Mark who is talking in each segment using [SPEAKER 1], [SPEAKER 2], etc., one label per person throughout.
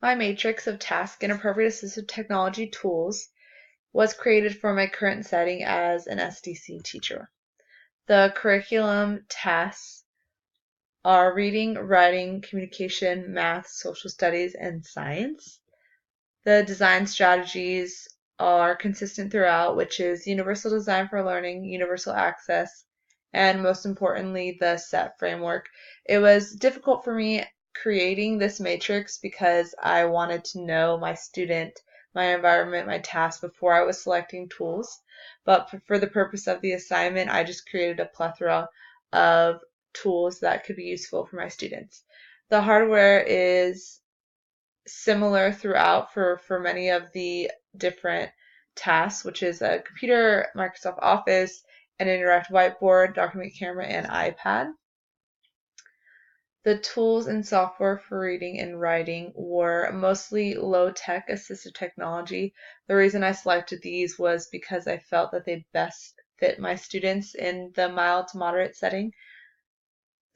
[SPEAKER 1] My matrix of task and appropriate assistive technology tools was created for my current setting as an SDC teacher. The curriculum tasks are reading, writing, communication, math, social studies, and science. The design strategies are consistent throughout, which is universal design for learning, universal access, and most importantly, the SET framework. It was difficult for me creating this matrix because I wanted to know my student, my environment, my task before I was selecting tools. But for the purpose of the assignment, I just created a plethora of tools that could be useful for my students. The hardware is similar throughout for many of the different tasks, which is a computer, Microsoft Office, an interactive whiteboard, document camera, and iPad. The tools and software for reading and writing were mostly low-tech assistive technology. The reason I selected these was because I felt that they best fit my students in the mild to moderate setting.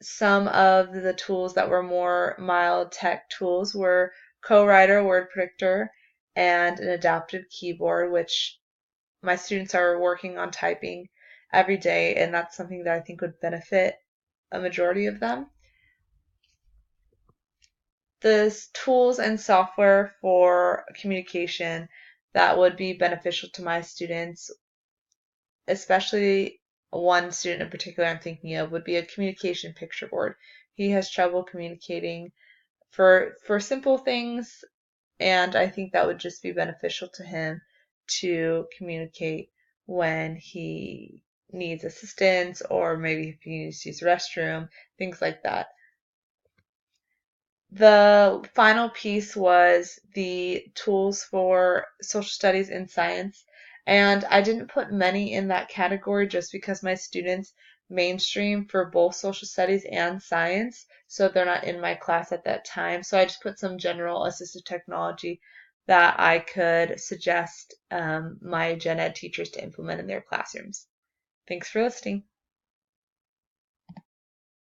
[SPEAKER 1] Some of the tools that were more mild tech tools were CoWriter, Word Predictor, and an adaptive keyboard, which my students are working on typing every day, and that's something that I think would benefit a majority of them. The tools and software for communication that would be beneficial to my students, especially one student in particular I'm thinking of, would be a communication picture board. He has trouble communicating for simple things, and I think that would just be beneficial to him to communicate when he needs assistance, or maybe if he needs to use the restroom, things like that. The final piece was the tools for social studies and science, and I didn't put many in that category just because my students mainstream for both social studies and science, so they're not in my class at that time. So I just put some general assistive technology that I could suggest my gen ed teachers to implement in their classrooms. Thanks for listening.